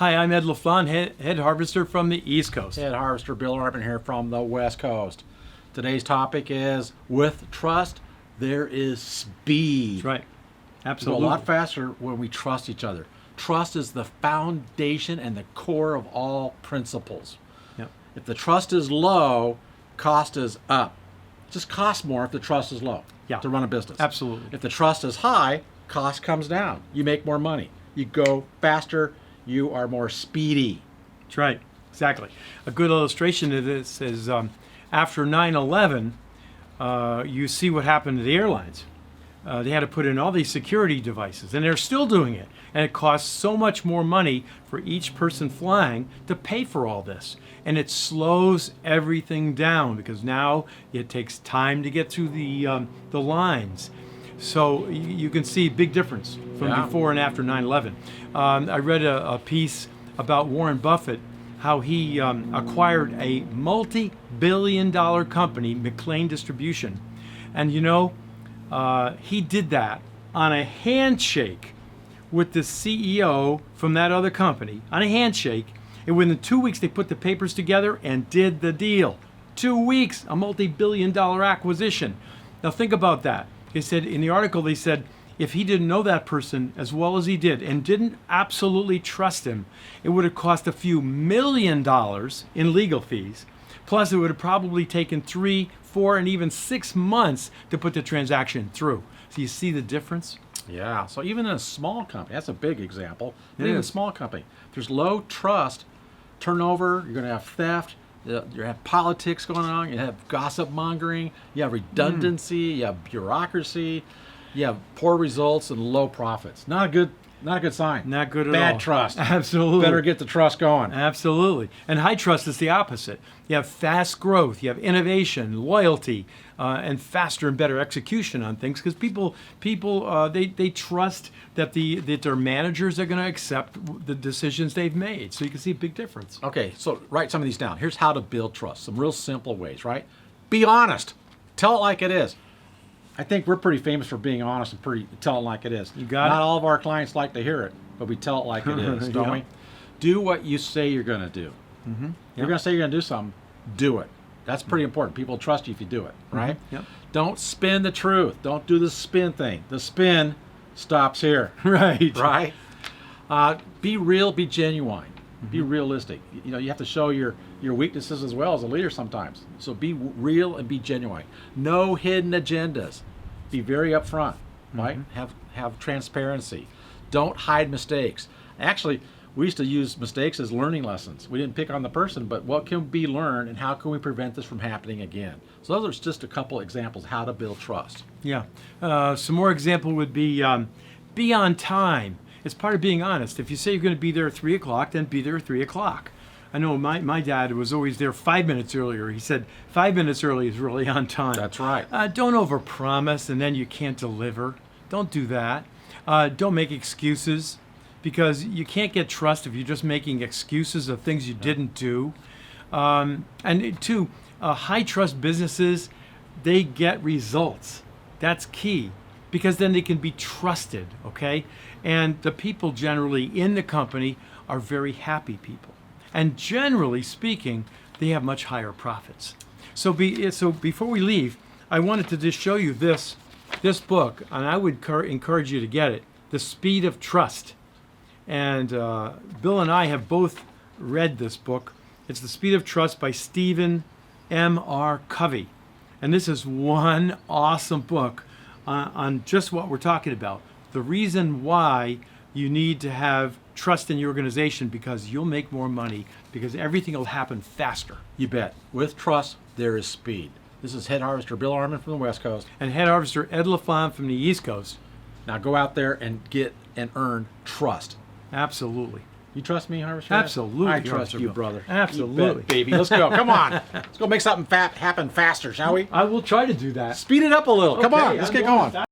Hi, I'm Ed LaFlamme, head harvester from the East Coast. Head harvester Bill Armin here from the West Coast. Today's topic is, with trust, there is speed. That's right. We Absolutely. go a lot faster when we trust each other. Trust is the foundation and the core of all principles. Yep. If the trust is low, cost is up. It just costs more if the trust is low to run a business. Absolutely. If the trust is high, cost comes down. You make more money. You go faster. You are more speedy. That's right. Exactly. A good illustration of this is after 9/11, you see what happened to the airlines. They had to put in all these security devices, and they're still doing it. And it costs so much more money for each person flying to pay for all this. And it slows everything down because now it takes time to get through the lines. So you can see a big difference from before and after 9/11. I read a piece about Warren Buffett, how he acquired a multi-billion-dollar company, McLean Distribution. And you know, he did that on a handshake with the CEO from that other company, on a handshake. And within 2 weeks, they put the papers together and did the deal. 2 weeks, a multi-billion-dollar acquisition. Now think about that. They said in the article, they said if he didn't know that person as well as he did and didn't absolutely trust him, it would have cost a few $1 million in legal fees. Plus, it would have probably taken 3, 4, and even 6 months to put the transaction through. So you see the difference? Yeah. So even in a small company, that's a big example. It Even a is. small company, there's low trust, turnover. You're going to have theft. You have politics going on. You have gossip mongering. You have redundancy. You have bureaucracy. You have poor results and low profits. Not a good sign. Not good at all. Bad trust. Absolutely. Better get the trust going. Absolutely. And high trust is the opposite. You have fast growth, you have innovation, loyalty, and faster and better execution on things because people they trust that their managers are going to accept the decisions they've made. So you can see a big difference. Okay, so write some of these down. Here's how to build trust. Some real simple ways, right? Be honest. Tell it like it is. I think we're pretty famous for being honest and tell it like it is. You got it. Not all of our clients like to hear it, but we tell it like it is, don't Yeah. we? Do what you say you're going to do. You're going to say you're going to do something, do it. That's pretty important. People trust you if you do it, right? Yep. Don't spin the truth. Don't do the spin thing. The spin stops here, Right. right? Be real, be genuine, be realistic. You know, you have to show your weaknesses as well as a leader sometimes. So be real and be genuine. No hidden agendas. Be very upfront, right? Have transparency. Don't hide mistakes. Actually, we used to use mistakes as learning lessons. We didn't pick on the person, but what can be learned and how can we prevent this from happening again? So those are just a couple examples how to build trust. Yeah. Some more example would be on time. It's part of being honest. If you say you're going to be there at 3 o'clock, then be there at 3 o'clock. I know my dad was always there 5 minutes earlier. He said 5 minutes early is really on time. That's right. Don't overpromise and then you can't deliver. Don't do that. Don't make excuses because you can't get trust if you're just making excuses of things you didn't do. And two, high trust businesses, they get results. That's key because then they can be trusted, okay? And the people generally in the company are very happy people. And generally speaking, they have much higher profits. So before we leave, I wanted to just show you this book, and I would encourage you to get it, The Speed of Trust. And Bill and I have both read this book. It's The Speed of Trust by Stephen M.R. Covey. And this is one awesome book on just what we're talking about. The reason why you need to have trust in your organization because you'll make more money because everything will happen faster. You bet. With trust, there is speed. This is Head Harvester Bill Armin from the West Coast. And Head Harvester Ed LaFlamme from the East Coast. Now go out there and get and earn trust. Absolutely. You trust me, Harvester? Absolutely. I trust Harvester you, Bill. brother. Absolutely. You bet, baby. Let's go. Come on. Let's go make something happen faster, shall we? I will try to do that. Speed it up a little. Come Okay, on. Let's I'm get going going. to